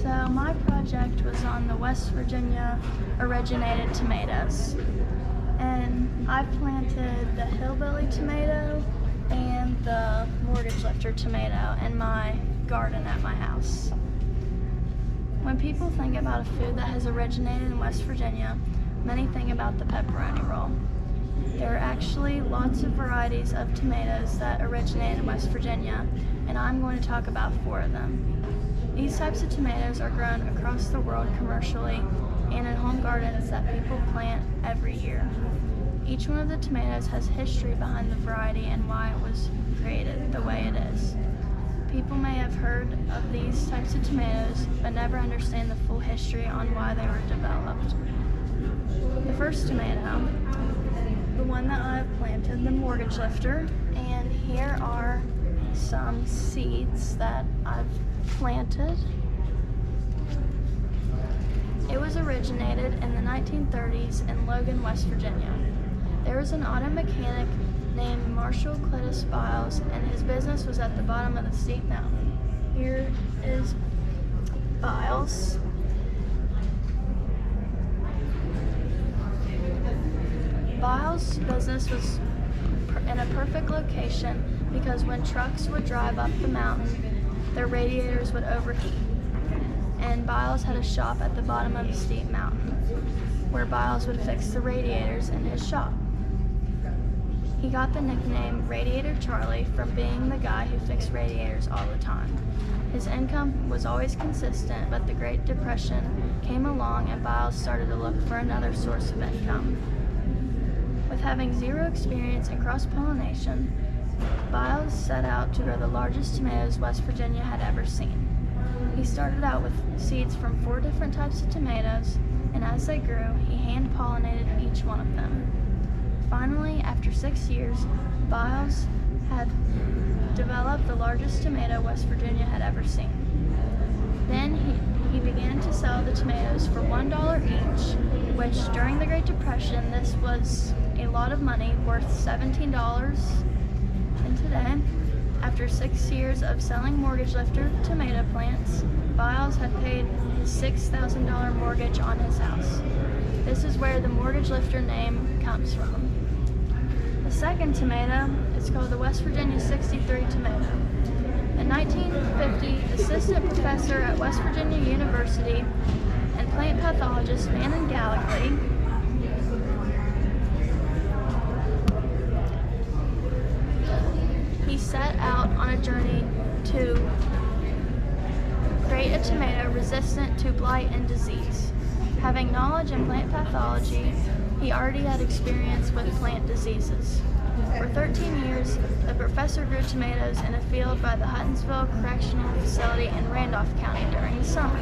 So my project was on the West Virginia originated tomatoes. And I planted the hillbilly tomato and the mortgage lifter tomato in my garden at my house. When people think about a food that has originated in West Virginia, many think about the pepperoni roll. There are actually lots of varieties of tomatoes that originate in West Virginia, and I'm going to talk about 4 of them. These types of tomatoes are grown across the world commercially and in home gardens that people plant every year. Each one of the tomatoes has history behind the variety and why it was created the way it is. People may have heard of these types of tomatoes, but never understand the full history on why they were developed. The first tomato, the one that I've planted, the mortgage lifter, and here are some seeds that I've planted. It was originated in the 1930s in Logan, West Virginia. There was an auto mechanic named Marshall Cletus Biles, and his business was at the bottom of the steep mountain. Here is Biles. Biles' business was in a perfect location because when trucks would drive up the mountain, their radiators would overheat. And Biles had a shop at the bottom of the steep mountain where Biles would fix the radiators in his shop. He got the nickname Radiator Charlie from being the guy who fixed radiators all the time. His income was always consistent, but the Great Depression came along and Biles started to look for another source of income. With having zero experience in cross-pollination, Biles set out to grow the largest tomatoes West Virginia had ever seen. He started out with seeds from 4 different types of tomatoes, and as they grew, he hand-pollinated each one of them. Finally, after 6 years, Biles had developed the largest tomato West Virginia had ever seen. Then he began to sell the tomatoes for $1 each, which during the Great Depression, this was a lot of money, worth $17. And today, after 6 years of selling mortgage lifter tomato plants, Biles had paid his $6,000 mortgage on his house. This is where the mortgage lifter name comes from. The second tomato is called the West Virginia 63 tomato. In 1950, assistant professor at West Virginia University and plant pathologist Bannon Gallagly set out on a journey to create a tomato resistant to blight and disease. Having knowledge in plant pathology, he already had experience with plant diseases. For 13 years, the professor grew tomatoes in a field by the Huttonsville Correctional Facility in Randolph County during the summer.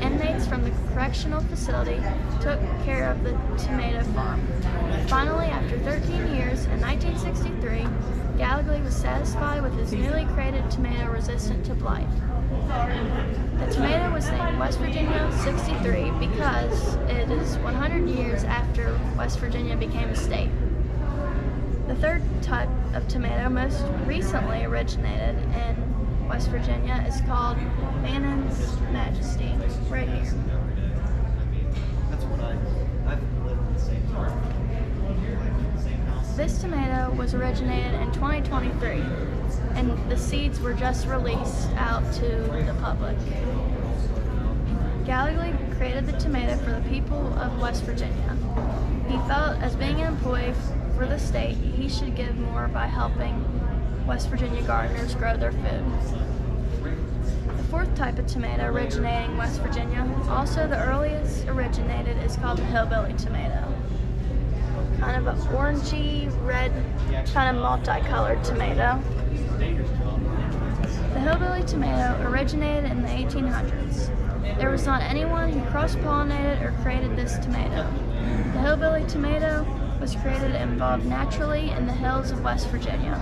Inmates from the correctional facility took care of the tomato farm. Finally, after 13 years, in 1963, Gallagly was satisfied with his newly created tomato resistant to blight. The tomato was named West Virginia 63 because it is 100 years after West Virginia became a state. The third type of tomato most recently originated in West Virginia is called Bannon's Majesty, right here. This tomato was originated in 2023, and the seeds were just released out to the public. Gallagly created the tomato for the people of West Virginia. He felt as being an employee for the state, he should give more by helping West Virginia gardeners grow their food. The fourth type of tomato originating in West Virginia, also the earliest originated, is called the hillbilly tomato. Kind of an orangey, red, kind of multicolored tomato. The hillbilly tomato originated in the 1800s. There was not anyone who cross-pollinated or created this tomato. The hillbilly tomato was created and evolved naturally in the hills of West Virginia.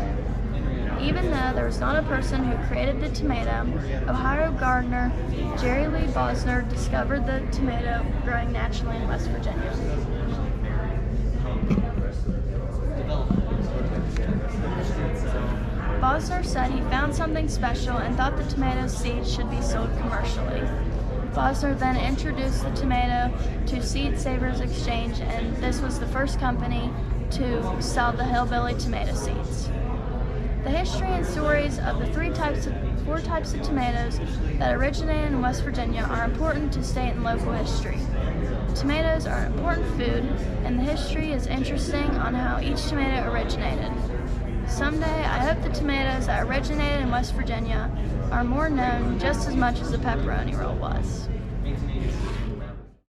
Even though there was not a person who created the tomato, Ohio gardener Jerry Lee Bosner discovered the tomato growing naturally in West Virginia. Bosner said he found something special and thought the tomato seeds should be sold commercially. Bosner then introduced the tomato to Seed Savers Exchange, and this was the first company to sell the hillbilly tomato seeds. The history and stories of the four types of tomatoes that originated in West Virginia are important to state and local history. Tomatoes are an important food, and the history is interesting on how each tomato originated. Someday, I hope the tomatoes that originated in West Virginia are more known just as much as the pepperoni roll was.